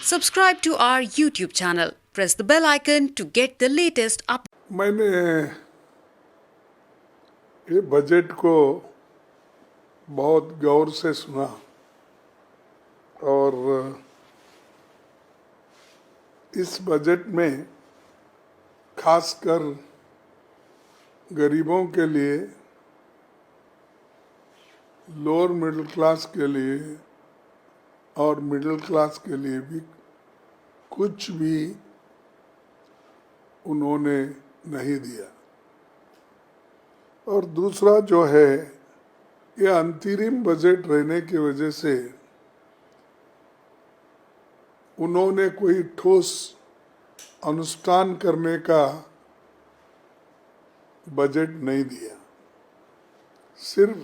Subscribe to our YouTube channel. Press the bell icon to get the latest updates. मैंने ये budget को बहुत गौर से सुना और इस बजट में खासकर गरीबों के लिए, लोअर मिडिल क्लास के लिए और मिडिल क्लास के लिए भी कुछ भी उन्होंने नहीं दिया। और दूसरा जो है, ये अंतरिम बजट रहने की वजह से उन्होंने कोई ठोस अनुष्ठान करने का बजट नहीं दिया। सिर्फ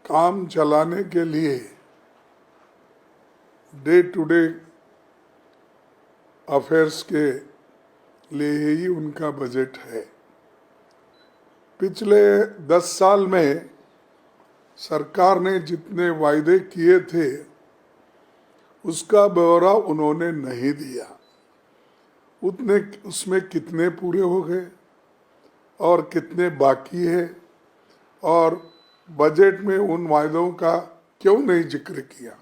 काम चलाने के लिए डे टू डे अफेयर्स के लिए ही उनका बजट है। पिछले 10 साल में सरकार ने जितने वायदे किए थे उसका ब्यौरा उन्होंने नहीं दिया। उसमें कितने पूरे हो गए और कितने बाकी है, और बजट में उन वायदों का क्यों नहीं जिक्र किया।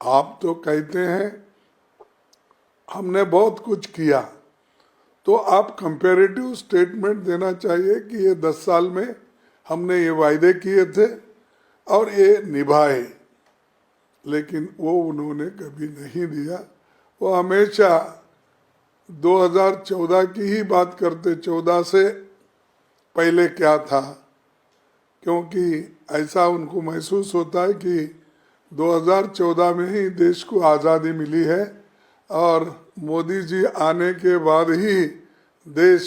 आप तो कहते हैं हमने बहुत कुछ किया, तो आप कंपैरेटिव स्टेटमेंट देना चाहिए कि ये 10 साल में हमने ये वायदे किए थे और ये निभाए, लेकिन वो उन्होंने कभी नहीं दिया। वो हमेशा 2014 की ही बात करते, 14 से पहले क्या था, क्योंकि ऐसा उनको महसूस होता है कि 2014 में ही देश को आज़ादी मिली है और मोदी जी आने के बाद ही देश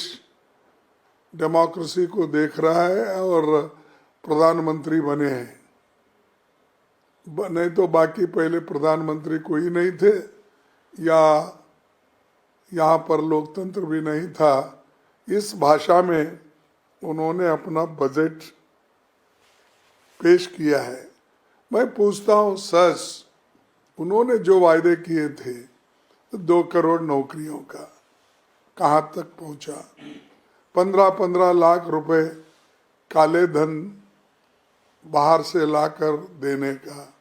डेमोक्रेसी को देख रहा है और प्रधानमंत्री बने हैं। नहीं तो बाकी पहले प्रधानमंत्री कोई नहीं थे या यहाँ पर लोकतंत्र भी नहीं था। इस भाषा में उन्होंने अपना बजट पेश किया है। मैं पूछता हूँ, सच उन्होंने जो वायदे किए थे 2 करोड़ नौकरियों का कहाँ तक पहुँचा? 15-15 लाख रुपए काले धन बाहर से लाकर देने का,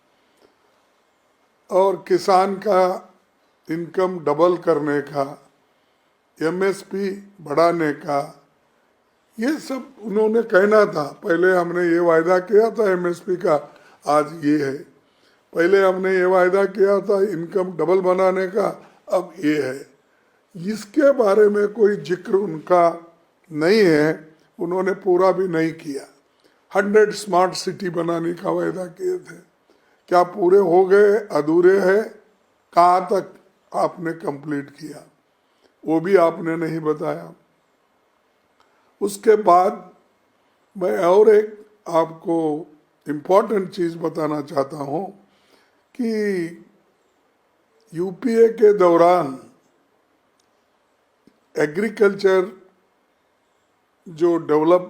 और किसान का इनकम डबल करने का, एमएसपी बढ़ाने का, ये सब उन्होंने कहना था। पहले हमने ये वायदा किया था एमएसपी का, आज ये है। पहले हमने ये वायदा किया था इनकम डबल बनाने का, अब ये है। इसके बारे में कोई जिक्र उनका नहीं है, उन्होंने पूरा भी नहीं किया। 100 स्मार्ट सिटी बनाने का वायदा किए थे, क्या पूरे हो गए, अधूरे हैं? कहाँ तक आपने कंप्लीट किया, वो भी आपने नहीं बताया। उसके बाद मैं और एक आपको इम्पोर्टेंट चीज़ बताना चाहता हूँ कि यूपीए के दौरान एग्रीकल्चर जो डेवलप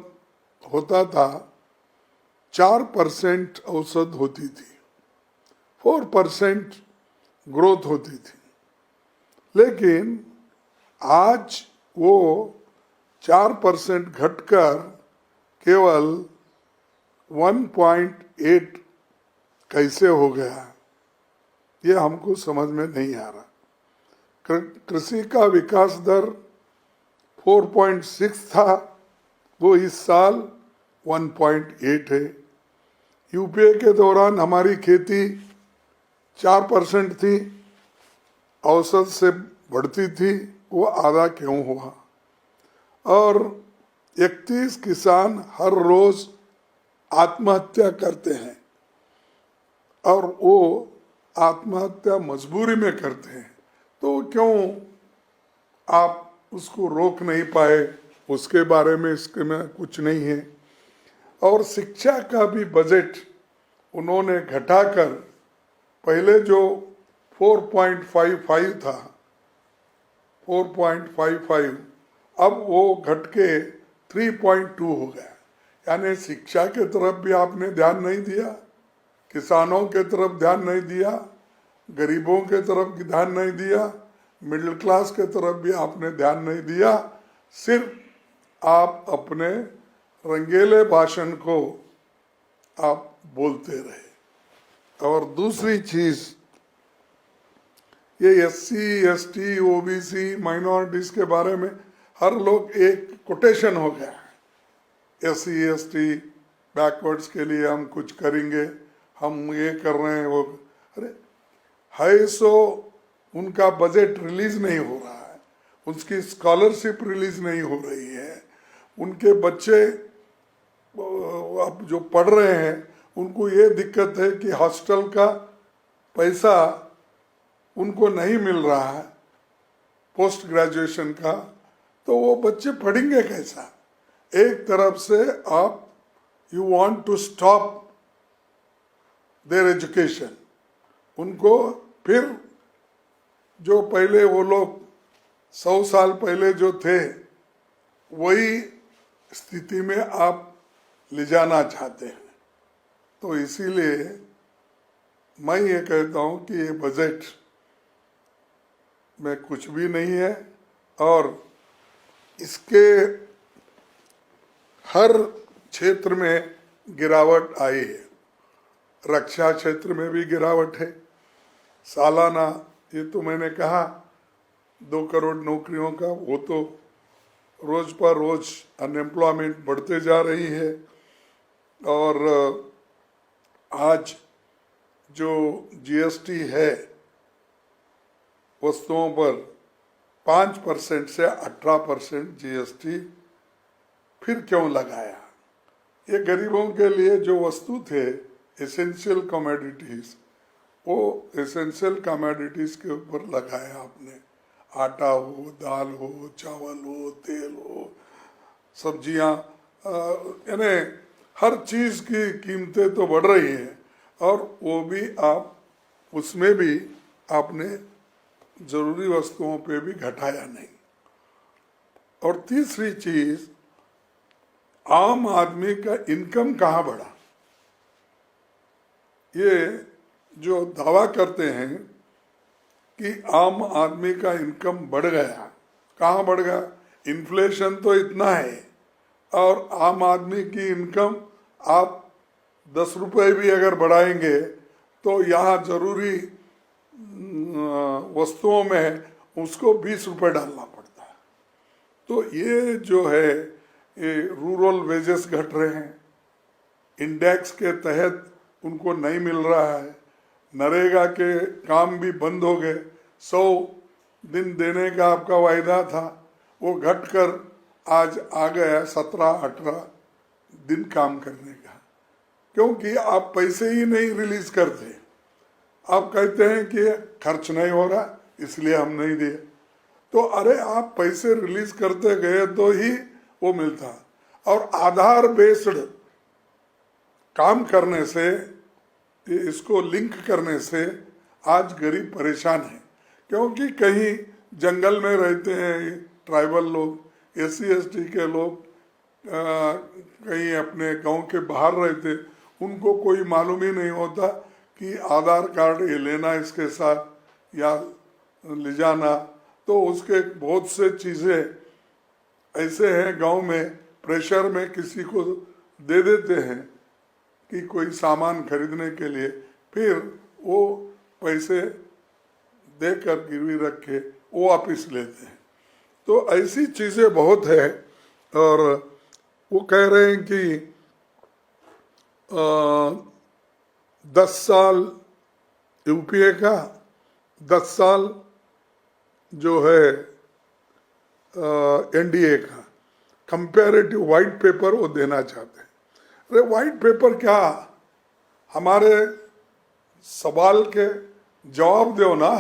होता था 4% औसत होती थी, 4% ग्रोथ होती थी, लेकिन आज वो 4% घटकर केवल 1.8 कैसे हो गया, ये हमको समझ में नहीं आ रहा। कृषि का विकास दर 4.6 था, वो इस साल 1.8 है। यूपीए के दौरान हमारी खेती 4% थी, औसत से बढ़ती थी, वो आधा क्यों हुआ? और 31 किसान हर रोज आत्महत्या करते हैं, और वो आत्महत्या मजबूरी में करते हैं, तो क्यों आप उसको रोक नहीं पाए? उसके बारे में इसके में कुछ नहीं है। और शिक्षा का भी बजट उन्होंने घटाकर, पहले जो 4.55 था, 4.55, अब वो घट के 3.2 हो गया। यानी शिक्षा के तरफ भी आपने ध्यान नहीं दिया, किसानों के तरफ ध्यान नहीं दिया, गरीबों के तरफ ध्यान नहीं दिया, मिडिल क्लास के तरफ भी आपने ध्यान नहीं दिया, सिर्फ आप अपने रंगीले भाषण को आप बोलते रहे। और दूसरी चीज, ये SC ST OBC माइनॉरिटीज के बारे में हर लोग एक कोटेशन हो गया है, SC ST बैकवर्ड्स के लिए हम कुछ करेंगे, हम ये कर रहे हैं वो। अरे है सो उनका बजट रिलीज नहीं हो रहा है, उसकी स्कॉलरशिप रिलीज नहीं हो रही है, उनके बच्चे अब जो पढ़ रहे हैं उनको ये दिक्कत है कि हॉस्टल का पैसा उनको नहीं मिल रहा है पोस्ट ग्रेजुएशन का, तो वो बच्चे पढ़ेंगे कैसा? एक तरफ से आप you want to stop their education, उनको फिर जो पहले वो लोग 100 साल पहले जो थे वही स्थिति में आप ले जाना चाहते हैं। तो इसीलिए मैं ये कहता हूँ कि ये बजट में कुछ भी नहीं है और इसके हर क्षेत्र में गिरावट आई है। रक्षा क्षेत्र में भी गिरावट है। सालाना ये तो मैंने कहा 2 करोड़ नौकरियों का, वो तो रोज पर रोज अनएम्प्लॉयमेंट बढ़ते जा रही है। और आज जो GST है वस्तुओं पर 5% से 18% GST फिर क्यों लगाया? ये गरीबों के लिए जो वस्तु थे एसेंशियल कमोडिटीज, वो एसेंशियल कमोडिटीज के ऊपर लगाया आपने। आटा हो, दाल हो, चावल हो, तेल हो, सब्जियां, यानी हर चीज की कीमतें तो बढ़ रही हैं और वो भी आप उसमें भी आपने जरूरी वस्तुओं पे भी घटाया नहीं। और तीसरी चीज, आम आदमी का इनकम कहाँ बढ़ा? ये जो दावा करते हैं कि आम आदमी का इनकम बढ़ गया, कहाँ बढ़ गया? इन्फ्लेशन तो इतना है और आम आदमी की इनकम आप 10 रुपए भी अगर बढ़ाएंगे तो यहाँ जरूरी वस्तुओं में उसको 20 रुपए डालना पड़ता है। तो ये जो है ये रूरल वेजेस घट रहे हैं, इंडेक्स के तहत उनको नहीं मिल रहा है, नरेगा के काम भी बंद हो गए। 100 दिन देने का आपका वायदा था, वो घटकर आज आ गया 17-18 दिन काम करने का, क्योंकि आप पैसे ही नहीं रिलीज करते। आप कहते हैं कि खर्च नहीं हो रहा इसलिए हम नहीं दिए। तो अरे आप पैसे रिलीज करते गए तो ही वो मिलता। और आधार बेस्ड काम करने से, इसको लिंक करने से आज गरीब परेशान है, क्योंकि कहीं जंगल में रहते हैं ट्राइबल लोग, SC ST के लोग, कहीं अपने गांव के बाहर रहते, उनको कोई मालूम ही नहीं होता कि आधार कार्ड ये लेना इसके साथ या ले जाना। तो उसके बहुत से चीज़ें ऐसे हैं गांव में, प्रेशर में किसी को दे देते हैं कि कोई सामान खरीदने के लिए, फिर वो पैसे देकर गिरवी रख के वो वापिस लेते हैं। तो ऐसी चीज़ें बहुत है। और वो कह रहे हैं कि 10 साल UPA का, 10 साल जो है NDA का कंपैरेटिव वाइट पेपर वो देना चाहते हैं। अरे वाइट पेपर क्या, हमारे सवाल के जवाब दो ना।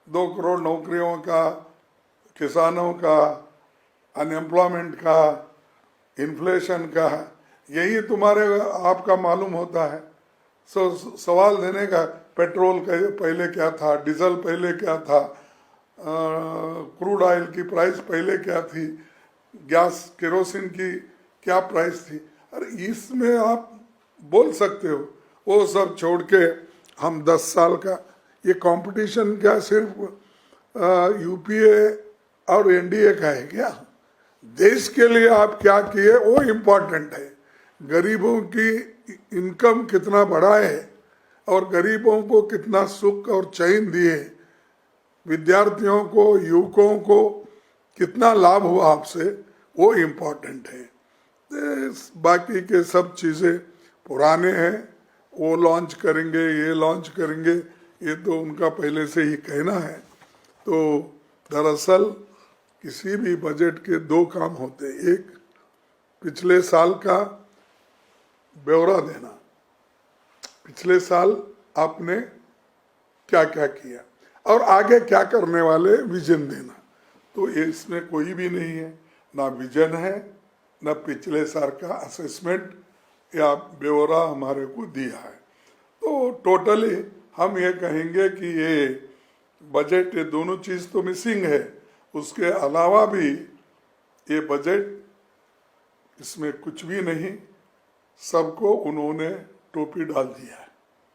2 करोड़ नौकरियों का, किसानों का, अनएम्प्लॉयमेंट का, इन्फ्लेशन का, यही तुम्हारे आपका मालूम होता है। सवाल देने का, पेट्रोल का पहले क्या था, डीजल पहले क्या था, क्रूड ऑयल की प्राइस पहले क्या थी, गैस केरोसिन की क्या प्राइस थी। अरे इसमें आप बोल सकते हो, वो सब छोड़ के हम 10 साल का, ये कंपटीशन क्या सिर्फ यूपीए और एनडीए का है क्या? देश के लिए आप क्या किए वो इम्पोर्टेंट है। गरीबों की इनकम कितना बढ़ा है और गरीबों को कितना सुख और चैन दिए, विद्यार्थियों को, युवकों को कितना लाभ हुआ आपसे, वो इम्पोर्टेंट है। बाकी के सब चीज़ें पुराने हैं, वो लॉन्च करेंगे, ये लॉन्च करेंगे, ये तो उनका पहले से ही कहना है। तो दरअसल किसी भी बजट के दो काम होते, एक पिछले साल का ब्यौरा देना, पिछले साल आपने क्या क्या किया और आगे क्या करने वाले विजन देना। तो ये इसमें कोई भी नहीं है, ना विजन है ना पिछले साल का असेसमेंट या ब्यौरा हमारे को दिया है। तो टोटली हम ये कहेंगे कि ये बजट, ये दोनों चीज़ तो मिसिंग है, उसके अलावा भी ये बजट, इसमें कुछ भी नहीं, सबको उन्होंने टोपी डाल दिया है।